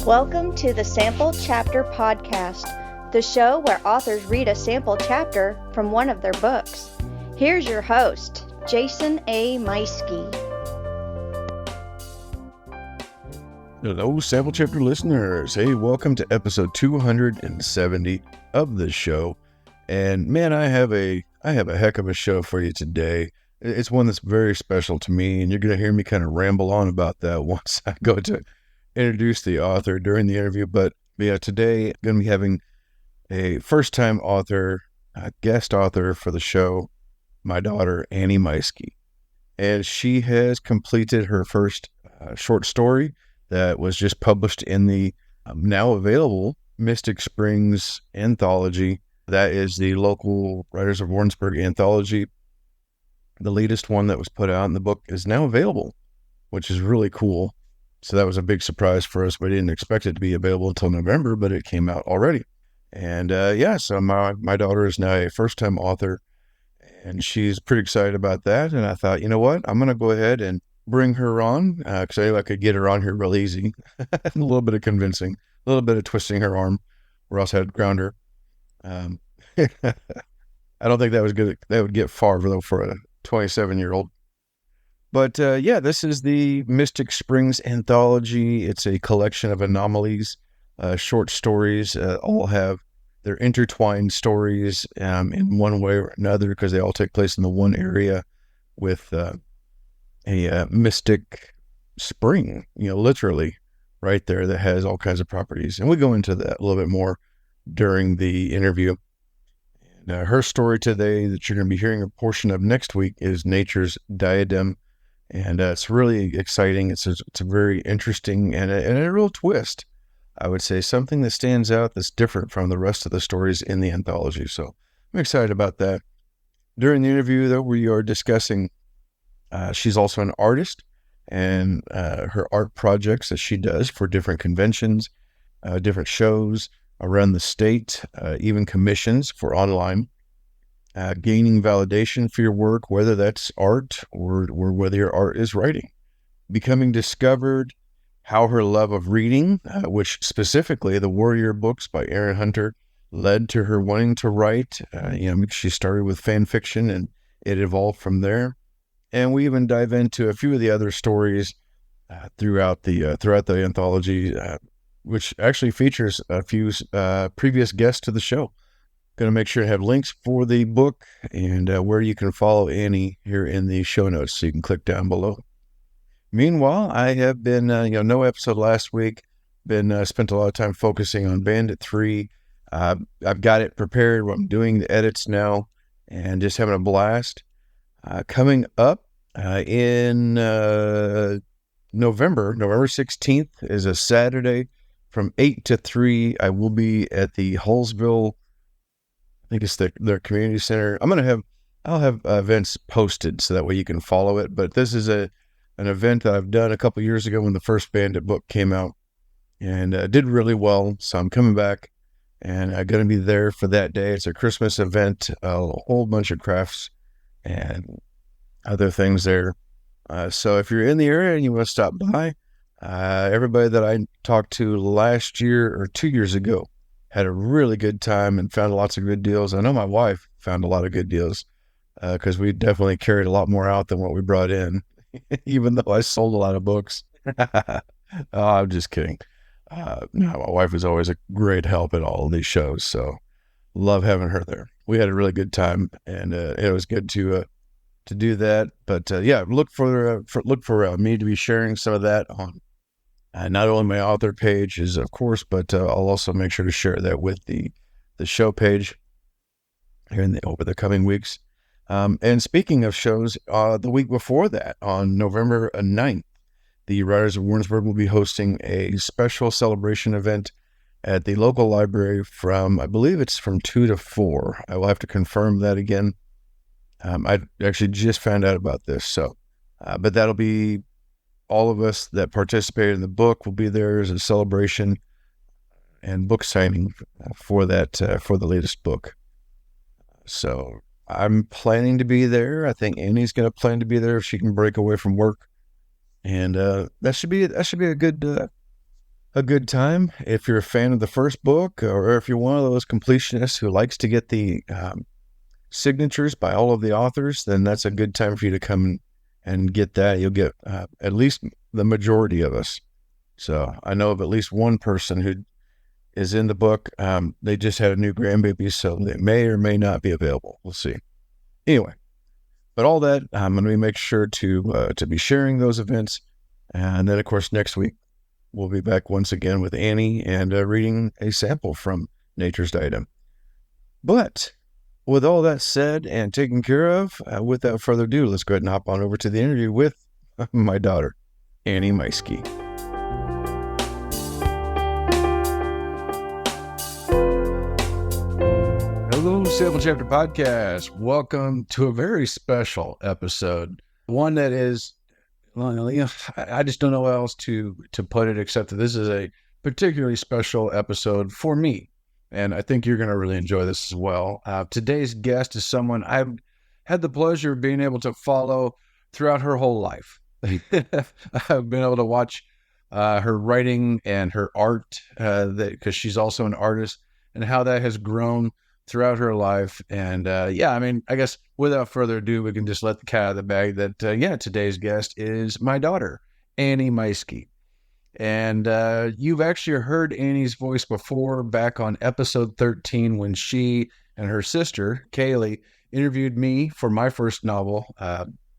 Welcome to the Sample Chapter Podcast, the show where authors read a sample chapter from one of their books. Here's your host, Jason A. Meuschke. Hello, Sample Chapter listeners. Hey, welcome to episode 270 of the show. And man, I have a heck of a show for you today. It's one that's very special to me, and you're going to hear me kind of ramble on about that once I go to introduce the author during the interview. But yeah, today I'm going to be having a first-time author, a guest author for the show, my daughter, Anni Meuschke. And she has completed her first short story that was just published in the now available Mystic Springs anthology. That is the local Writers of Warrensburg anthology. The latest one that was put out in the book is now available, which is really cool. So that was a big surprise for us. We didn't expect it to be available until November, but it came out already. And so my daughter is now a first-time author, and she's pretty excited about that. And I thought, you know what? I'm going to go ahead and bring her on, because I could get her on here real easy. A little bit of convincing, a little bit of twisting her arm, or else I'd ground her. I don't think that was good. That would get far though for a 27-year-old. But this is the Mystic Springs anthology. It's a collection of anomalies, short stories. All have their intertwined stories in one way or another, because they all take place in the one area with a mystic spring, literally right there, that has all kinds of properties. And we go into that a little bit more during the interview. And her story today that you're going to be hearing a portion of next week is Nature's Diadem. And it's really exciting. It's a very interesting and a real twist, I would say, something that stands out that's different from the rest of the stories in the anthology. So I'm excited about that. During the interview, though, we are discussing, she's also an artist, and her art projects that she does for different conventions, different shows around the state, even commissions for online. Gaining validation for your work, whether that's art or whether your art is writing. Becoming discovered, how her love of reading, which specifically the Warrior books by Aaron Hunter, led to her wanting to write. She started with fan fiction and it evolved from there. And we even dive into a few of the other stories throughout the anthology, which actually features a few previous guests to the show. Going to make sure to have links for the book and where you can follow Anni here in the show notes, so you can click down below. Meanwhile, I have been, no episode last week, spent a lot of time focusing on Bandit 3. I've got it prepared. I'm doing the edits now and just having a blast. Coming up in November 16th is a Saturday from 8 to 3. I will be at the Hallsville, I think it's their community center. I'll have events posted so that way you can follow it. But this is an event that I've done a couple years ago when the first Bandit book came out, and did really well. So I'm coming back, and I'm going to be there for that day. It's a Christmas event, a whole bunch of crafts and other things there. So if you're in the area and you want to stop by, everybody that I talked to last year or 2 years ago had a really good time and found lots of good deals. I know my wife found a lot of good deals because we definitely carried a lot more out than what we brought in, even though I sold a lot of books. Oh, I'm just kidding. No, my wife is always a great help at all of these shows, so love having her there. We had a really good time, and it was good to do that. But look for me to be sharing some of that on not only my author page is, of course, but I'll also make sure to share that with the show page here over the coming weeks. And speaking of shows, the week before that, on November 9th, the Writers of Warrensburg will be hosting a special celebration event at the local library I believe it's from 2 to 4. I will have to confirm that again. I actually just found out about this. So, but that'll be all of us that participated in the book will be there as a celebration and book signing for the latest book. So I'm planning to be there. I think Annie's going to plan to be there if she can break away from work. And that should be a good a good time. If you're a fan of the first book, or if you're one of those completionists who likes to get the signatures by all of the authors, then that's a good time for you to come and get that. You'll get at least the majority of us. So I know of at least one person who is in the book. They just had a new grandbaby, so they may or may not be available. We'll see. Anyway, but all that, I'm going to make sure to be sharing those events. And then, of course, next week, we'll be back once again with Annie and reading a sample from Nature's Diadem. But with all that said and taken care of, without further ado, let's go ahead and hop on over to the interview with my daughter, Anni Meuschke. Hello, Sample Chapter Podcast. Welcome to a very special episode. One that is, well, I just don't know how else to put it except that this is a particularly special episode for me. And I think you're going to really enjoy this as well. Today's guest is someone I've had the pleasure of being able to follow throughout her whole life. I've been able to watch her writing and her art, because she's also an artist, and how that has grown throughout her life. And I guess without further ado, we can just let the cat out of the bag that, today's guest is my daughter, Anni Meuschke. And you've actually heard Annie's voice before, back on episode 13, when she and her sister, Kaylee, interviewed me for my first novel,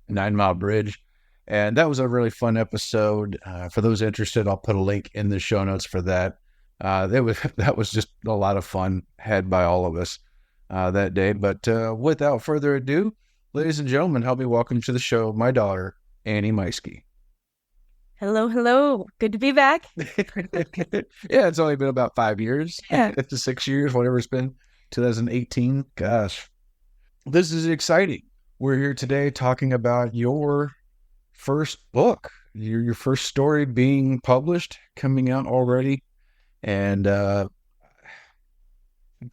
9 Mile Bridge. And that was a really fun episode. For those interested, I'll put a link in the show notes for that. That was just a lot of fun had by all of us that day. But without further ado, ladies and gentlemen, help me welcome to the show my daughter, Anni Meuschke. Hello. Good to be back. Yeah, it's only been about 5 years. Yeah. 6 years, whatever it's been. 2018. Gosh, this is exciting. We're here today talking about your first book, your first story being published, coming out already. And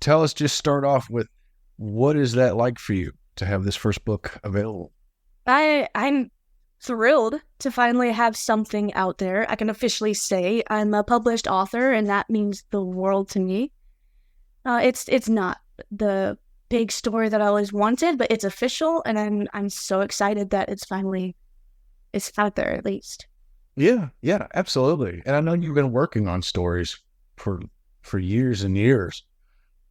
tell us, just start off with, what is that like for you to have this first book available? I'm thrilled to finally have something out there. I can officially say I'm a published author, and that means the world to me. It's not the big story that I always wanted, but it's official, and I'm so excited that it's out there at least. Yeah, absolutely. And I know you've been working on stories for years and years.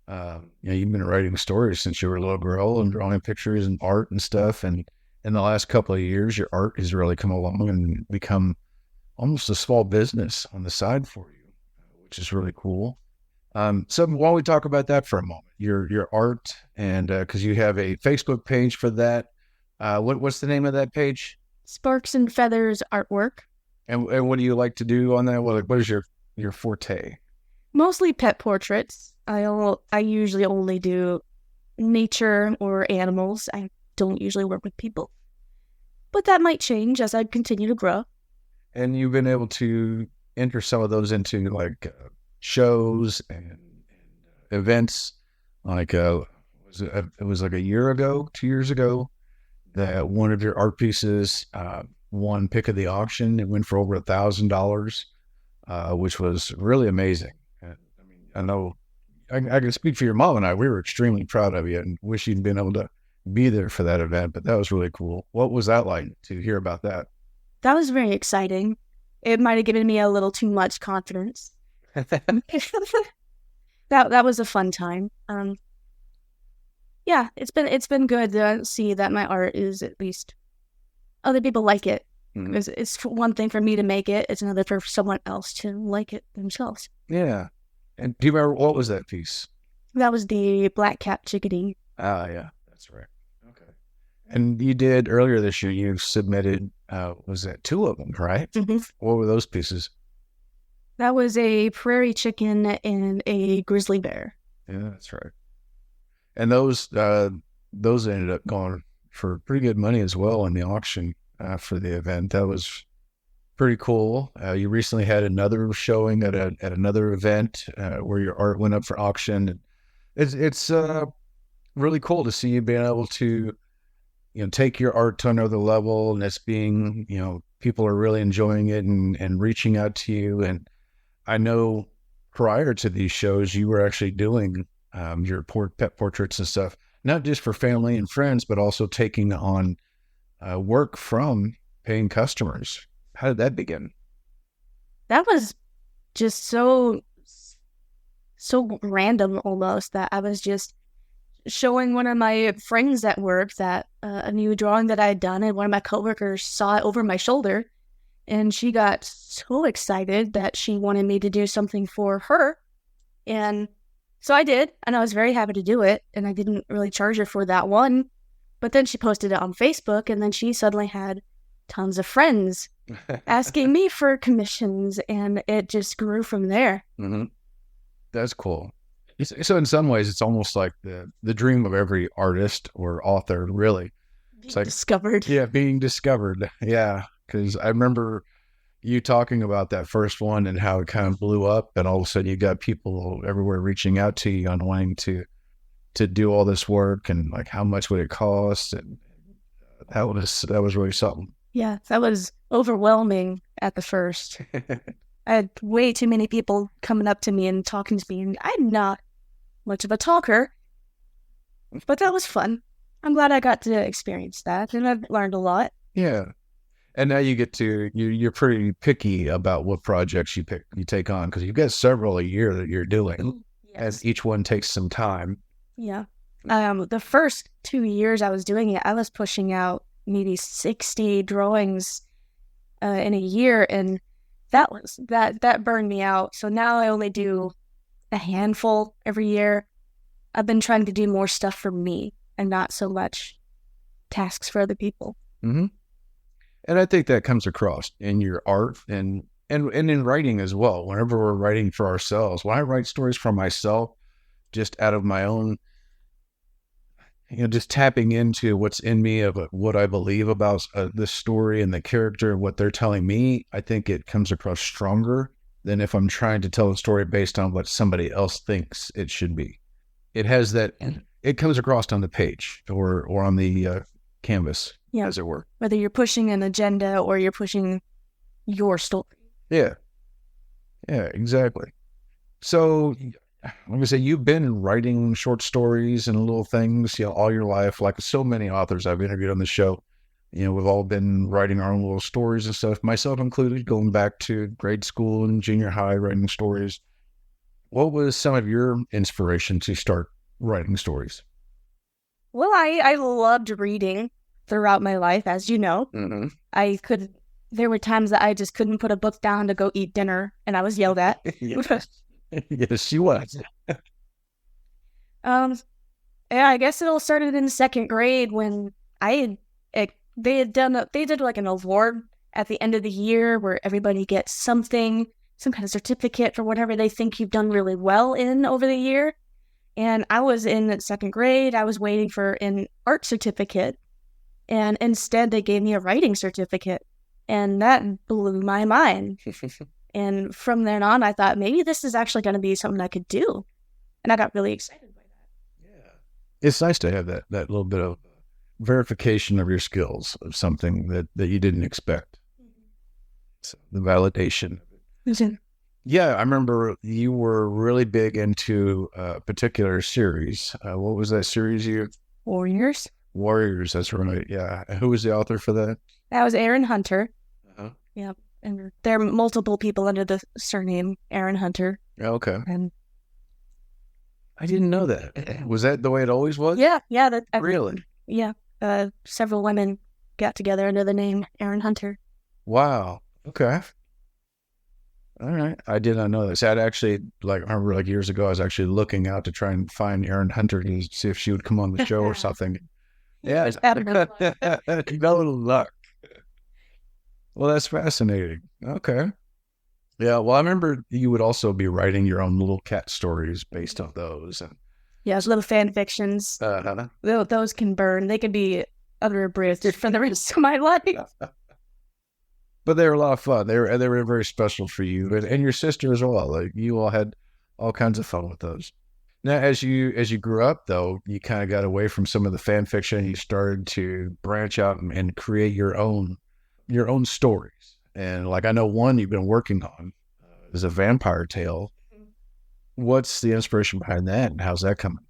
You've been writing stories since you were a little girl and drawing pictures and art and stuff. And in the last couple of years, your art has really come along and become almost a small business on the side for you, which is really cool. So while we talk about that for a moment, your art, and because you have a Facebook page for that, what's the name of that page? Sparks and Feathers Artwork. And what do you like to do on that? What is your forte? Mostly pet portraits. I usually only do nature or animals. I don't usually work with people. But that might change as I continue to grow. And you've been able to enter some of those into like shows and events. Like it was like a year ago, 2 years ago, that one of your art pieces won pick of the auction. It went for over $1,000, which was really amazing. I know I can speak for your mom and I. We were extremely proud of you and wish you'd been able to be there for that event, but that was really cool. What was that like to hear about that? That was very exciting. It might have given me a little too much confidence. That was a fun time. It's been good to see that my art is, at least other people like it. Mm-hmm. It's one thing for me to make it. It's another for someone else to like it themselves. Yeah. And do you remember, what was that piece? That was the Black Cap Chickadee. Ah, yeah, that's right. Okay. And you did earlier this year, you submitted, was that 2 of them, right? Mm-hmm. What were those pieces? That was a prairie chicken and a grizzly bear. Yeah, that's right. And those ended up going for pretty good money as well in the auction for the event. That was pretty cool. You recently had another showing at another event where your art went up for auction. It's really cool to see you being able to, take your art to another level, and it's being, people are really enjoying it and reaching out to you. And I know prior to these shows, you were actually doing your pet portraits and stuff, not just for family and friends, but also taking on work from paying customers. How did that begin? That was just so random almost, that I was just showing one of my friends at work that a new drawing that I had done, and one of my coworkers saw it over my shoulder, and she got so excited that she wanted me to do something for her. And so I did, and I was very happy to do it, and I didn't really charge her for that one. But then she posted it on Facebook, and then she suddenly had tons of friends asking me for commissions, and it just grew from there. Mm-hmm. That's cool. So in some ways, it's almost like the dream of every artist or author, really. It's like Discovered. Yeah, being discovered. Yeah, because I remember you talking about that first one and how it kind of blew up, and all of a sudden you got people everywhere reaching out to you on wanting to do all this work, and like how much would it cost, and that was really something. Yeah, that was overwhelming at the first. I had way too many people coming up to me and talking to me, and I'm not much of a talker, but that was fun. I'm glad I got to experience that, and I've learned a lot. Yeah. And now you get to, you're pretty picky about what projects you take on, because you've got several a year that you're doing, as each one takes some time. Yeah. The first 2 years I was doing it, I was pushing out maybe 60 drawings in a year, and that burned me out. So now I only do a handful every year. I've been trying to do more stuff for me and not so much tasks for other people. Mm-hmm. And I think that comes across in your art and in writing as well. Whenever we're writing for ourselves, when I write stories for myself, just out of my own, just tapping into what's in me of what I believe about this story and the character, what they're telling me, I think it comes across stronger than if I'm trying to tell a story based on what somebody else thinks it should be. It has that, it comes across on the page or on the canvas, as it were. Whether you're pushing an agenda or you're pushing your story. Yeah. Yeah, exactly. So, like I say, you've been writing short stories and little things, all your life. Like so many authors I've interviewed on the show, we've all been writing our own little stories and stuff, myself included, going back to grade school and junior high, writing stories. What was some of your inspiration to start writing stories? Well, I loved reading throughout my life, as you know. Mm-hmm. There were times that I just couldn't put a book down to go eat dinner, and I was yelled at. Yes, she was. Yeah, I guess it all started in second grade when they did like an award at the end of the year where everybody gets something, some kind of certificate for whatever they think you've done really well in over the year. And I was in second grade. I was waiting for an art certificate, and instead they gave me a writing certificate, and that blew my mind. And from then on, I thought maybe this is actually going to be something I could do, and I got really excited by that. Yeah, it's nice to have that little bit of verification of your skills, of something that you didn't expect. Mm-hmm. So the validation. Mm-hmm. Yeah, I remember you were really big into a particular series. What was that series Warriors. Warriors, that's right. Yeah. Who was the author for that? That was Aaron Hunter. Uh-huh. Yeah. And there are multiple people under the surname Aaron Hunter. Okay. And I didn't know that. Was that the way it always was? Yeah. Really? Yeah. Several women got together under the name Aaron Hunter. Wow. Okay. All right. I did not know this. I'd actually, I remember years ago, I was actually looking out to try and find Aaron Hunter to see if she would come on the show or something. Yeah. No luck. Well, that's fascinating. Okay. Yeah. Well, I remember you would also be writing your own little cat stories based on those. And yeah, it's little fan fictions. Those can burn. They can be unabridged for the rest of my life. But they were a lot of fun. They were very special for you and your sister as well. You all had all kinds of fun with those. Now, as you grew up, though, you kind of got away from some of the fan fiction. You started to branch out and create your own stories. And I know one you've been working on, is a vampire tale. What's the inspiration behind that, and how's that coming?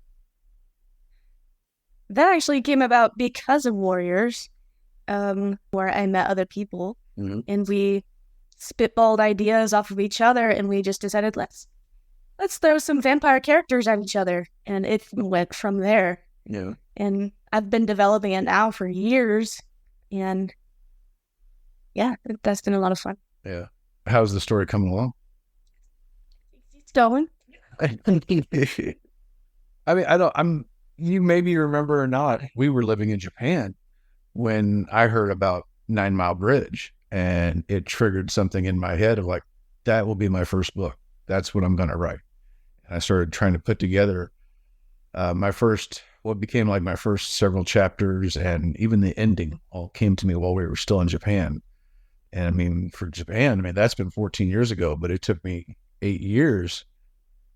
That actually came about because of Warriors, where I met other people, and we spitballed ideas off of each other, and we just decided, let's throw some vampire characters at each other, and it went from there. Yeah. And I've been developing it now for years, and yeah, that's been a lot of fun. Yeah. How's the story coming along? It's going. I mean, you maybe remember or not, we were living in Japan when I heard about 9 Mile Bridge, and it triggered something in my head of like, that will be my first book. That's what I'm going to write. And I started trying to put together what became like my first several chapters, and even the ending all came to me while we were still in Japan. And I mean, for Japan, that's been 14 years ago, but it took me 8 years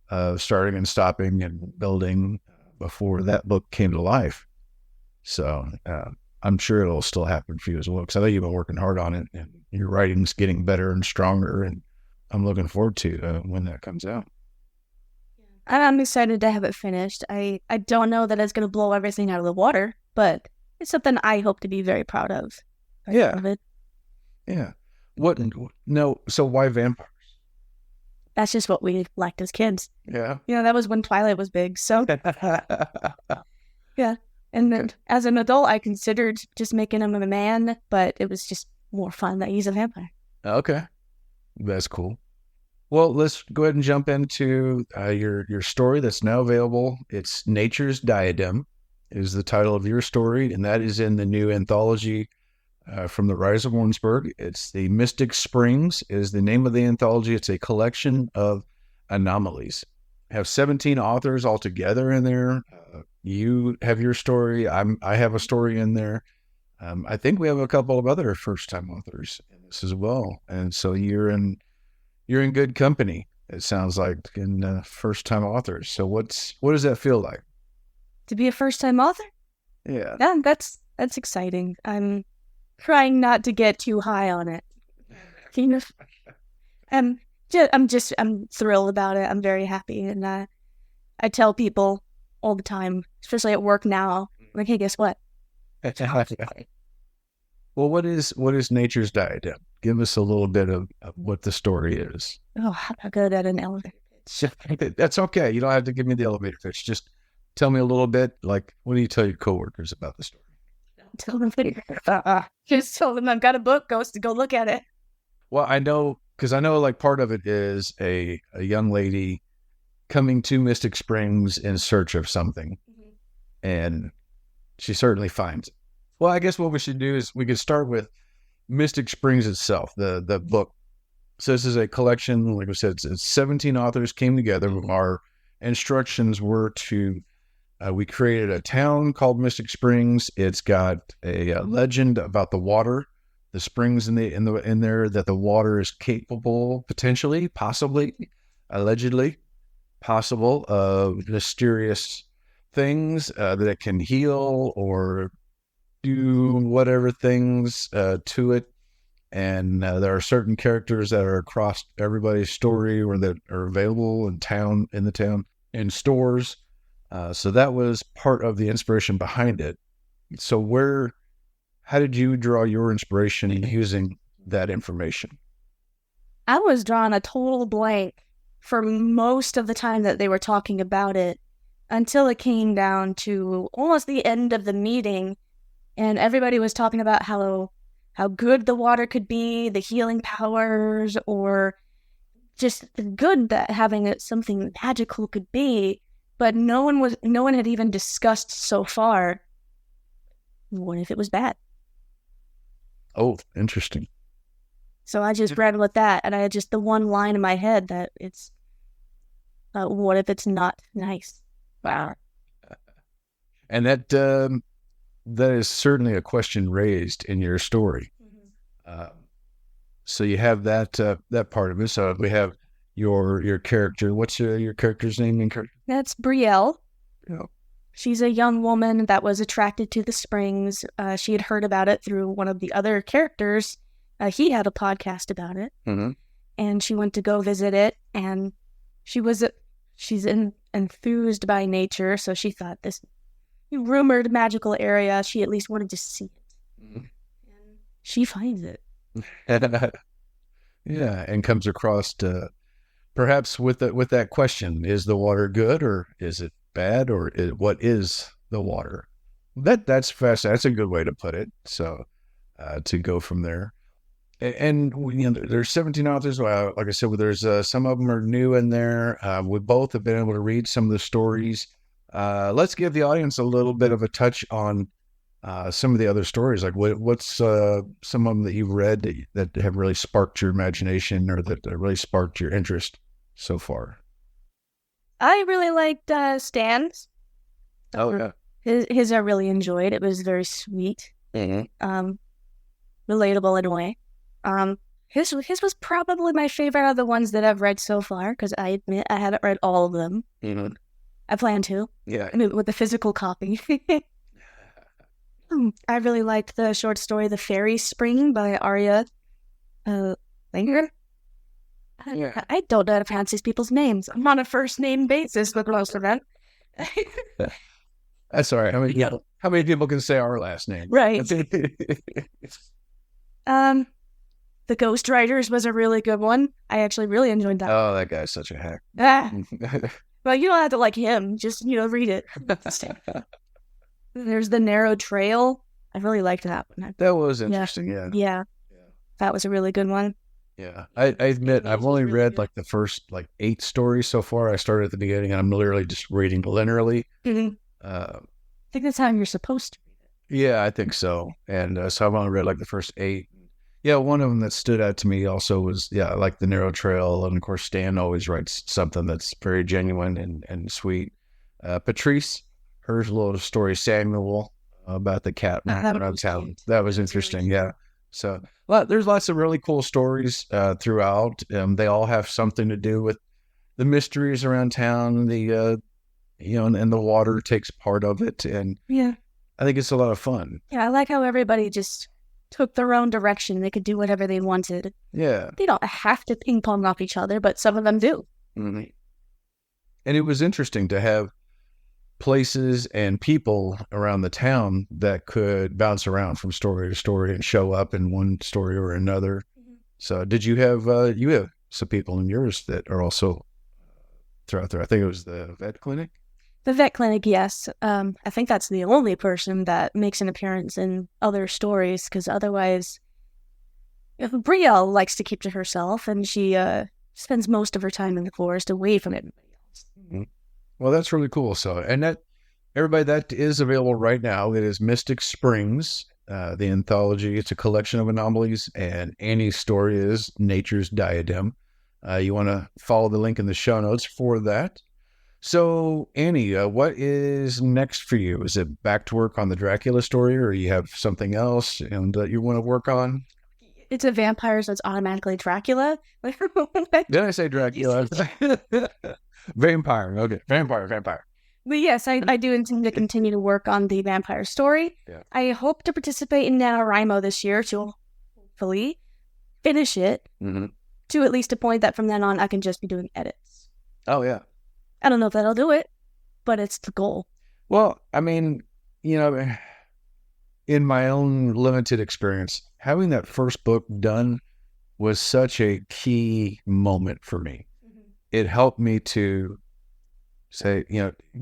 of starting and stopping and building before that book came to life. So I'm sure it'll still happen for you as well, because I know you've been working hard on it, and your writing's getting better and stronger, and I'm looking forward to when that comes out. I'm excited to have it finished. I don't know that it's going to blow everything out of the water, but it's something I hope to be very proud of. Yeah. Of it. Yeah. So why vampires? That's just what we liked as kids. Yeah. That was when Twilight was big. So, yeah. And then as an adult, I considered just making him a man, but it was just more fun that he's a vampire. Okay. That's cool. Well, let's go ahead and jump into your story that's now available. It's Nature's Diadem is the title of your story, and that is in the new anthology from the Rise of Warrensburg. It's The Mystic Springs is the name of the anthology. It's a collection of anomalies. I have 17 authors altogether in there. You have your story. I have a story in there. I think we have a couple of other first-time authors in this as well. And so you're in good company, it sounds like, in first-time authors. So what does that feel like? To be a first-time author? Yeah. That's exciting. I'm trying not to get too high on it. I'm thrilled about it. I'm very happy, and I tell people all the time, especially at work now, like, hey, guess what? Well, what is Nature's Diadem? Give us a little bit of what the story is. Oh, how about good at an elevator pitch? That's okay. You don't have to give me the elevator pitch. Just tell me a little bit. Like, what do you tell your coworkers about the story? Tell them, just tell them I've got a book. Go look at it. Well, I know, because I know like part of it is a young lady coming to Mystic Springs in search of something, and she certainly finds it. Well, I guess what we should do is we could start with Mystic Springs itself, the book. So this is a collection, like I said, it's 17 authors came together. Our instructions were to, we created a town called Mystic Springs. It's got a legend about the water, the springs in there, that the water is capable, potentially, possibly, allegedly, possible of mysterious things that it can heal or do whatever things to it. And there are certain characters that are across everybody's story or that are available in the town, in stores. So that was part of the inspiration behind it. So how did you draw your inspiration in using that information? I was drawing a total blank for most of the time that they were talking about it, until it came down to almost the end of the meeting, and everybody was talking about how good the water could be, the healing powers, or just the good that having something magical could be. But no one had even discussed so far, what if it was bad? Oh, interesting. So I just ran with that, and I had just the one line in my head that it's, what if it's not nice? Wow. And that is certainly a question raised in your story. So you have that part of it. So we have your character. What's your character's name? That's Brielle. Yeah. She's a young woman that was attracted to the springs. She had heard about it through one of the other characters. He had a podcast about it. Mm-hmm. and she went to go visit it, and she's enthused by nature, so she thought this rumored magical area, she at least wanted to see it. And she finds it. Yeah, and comes across perhaps with that question: is the water good or is it bad, or what is the water? That's fast. That's a good way to put it. So to go from there, and there's 17 authors. Like I said, there's some of them are new in there. We both have been able to read some of the stories. Let's give the audience a little bit of a touch on some of the other stories. Like what's some of them that you've read that have really sparked your imagination, or that really sparked your interest so far? I really liked Stan's. Oh yeah. His I really enjoyed. It was very sweet. Mm-hmm. Relatable in a way. His was probably my favorite of the ones that I've read so far, because I admit I haven't read all of them. Mm-hmm. I plan to. Yeah. I mean, with the physical copy. I really liked the short story "The Fairy Spring" by Arya Linger. Yeah. I don't know how to pronounce these people's names. I'm on a first name basis with most of them. That's all right. How many people can say our last name? Right. The Ghost Riders was a really good one. I actually really enjoyed that. Oh, that guy's such a hack. Well, you don't have to like him. Just, read it. There's The Narrow Trail. I really liked that one. That was interesting, yeah. Yeah. That was a really good one. Yeah. I admit I've only read like the first 8 stories so far. I started at the beginning and I'm literally just reading linearly. Mm-hmm. I think that's how you're supposed to read it. Yeah, I think so. And so I've only read the first 8. Yeah, one of them that stood out to me also was, like The Narrow Trail. And of course, Stan always writes something that's very genuine and sweet. Patrice, her little story, Samuel, about the cat around town. That was interesting, yeah. So there's lots of really cool stories throughout. They all have something to do with the mysteries around town, and the water takes part of it. And yeah, I think it's a lot of fun. Yeah, I like how everybody just took their own direction. They could do whatever they wanted. Yeah. They don't have to ping pong off each other, but some of them do. Mm-hmm. And it was interesting to have places and people around the town that could bounce around from story to story and show up in one story or another. Mm-hmm. So did you have some people in yours that are also throughout there? I think it was the vet clinic. The vet clinic, yes. I think that's the only person that makes an appearance in other stories, because otherwise, Brielle likes to keep to herself, and she spends most of her time in the forest away from everybody else. Mm-hmm. Well, that's really cool. So, and everybody, that is available right now. It is Mystic Springs, the anthology. It's a collection of anomalies, and Annie's story is Nature's Diadem. You want to follow the link in the show notes for that. So, Annie, what is next for you? Is it back to work on the Dracula story, or you have something else and you want to work on? It's a vampire, so it's automatically Dracula. Did I say Dracula? Vampire. Okay. Vampire. But yes, I do intend to continue to work on the vampire story. Yeah. I hope to participate in NaNoWriMo this year to hopefully finish it to at least a point that from then on I can just be doing edits. Oh, yeah. I don't know if that'll do it, but it's the goal. Well, I mean, in my own limited experience, having that first book done was such a key moment for me. Mm-hmm. It helped me to say,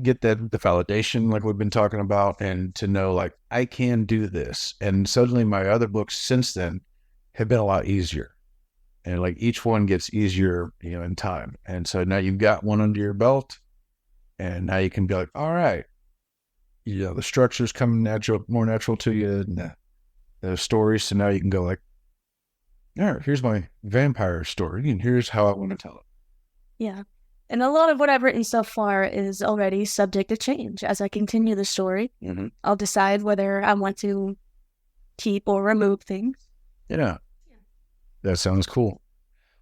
get the validation like we've been talking about, and to know I can do this. And suddenly my other books since then have been a lot easier. And each one gets easier, in time. And so now you've got one under your belt, and now you can be all right, the structure's coming more natural to you, and the stories. So now you can go all right, here's my vampire story, and here's how I want to tell it. Yeah. And a lot of what I've written so far is already subject to change. As I continue the story, I'll decide whether I want to keep or remove things. Yeah. That sounds cool.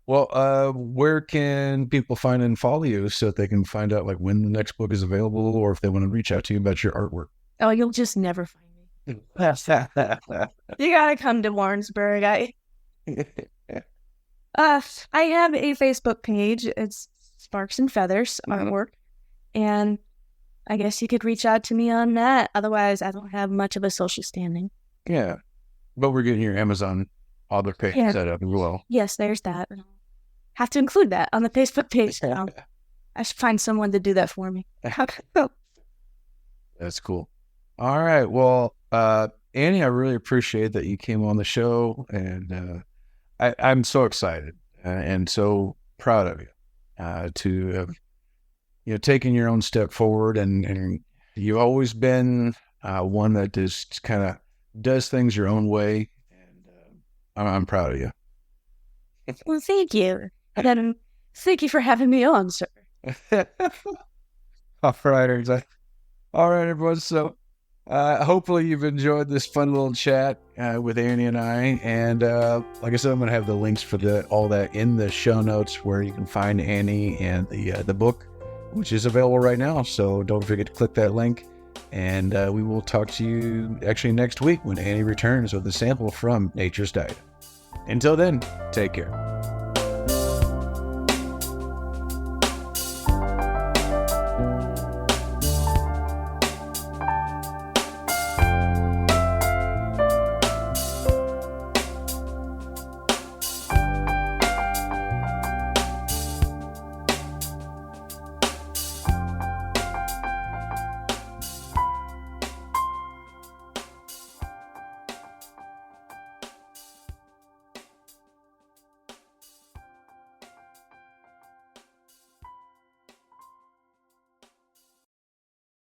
Well, where can people find and follow you so that they can find out when the next book is available, or if they want to reach out to you about your artwork? Oh, you'll just never find me. You gotta come to Warrensburg. I have a Facebook page. It's Sparks and Feathers Artwork, and I guess you could reach out to me on that. Otherwise, I don't have much of a social standing. Yeah, but we're getting your Amazon author page set up as well. Yes, there's that. Have to include that on the Facebook page now. I should find someone to do that for me. That's cool. All right. Well, Annie, I really appreciate that you came on the show, and I'm so excited and so proud of you to have taken your own step forward, and you've always been one that just kind of does things your own way, and I'm proud of you. Well, thank you. And then thank you for having me on, sir. All right, everyone. So hopefully you've enjoyed this fun little chat with Annie and I. And like I said, I'm going to have the links for all that in the show notes where you can find Annie and the book, which is available right now. So don't forget to click that link. And we will talk to you actually next week when Annie returns with a sample from Nature's Diadem. Until then, take care.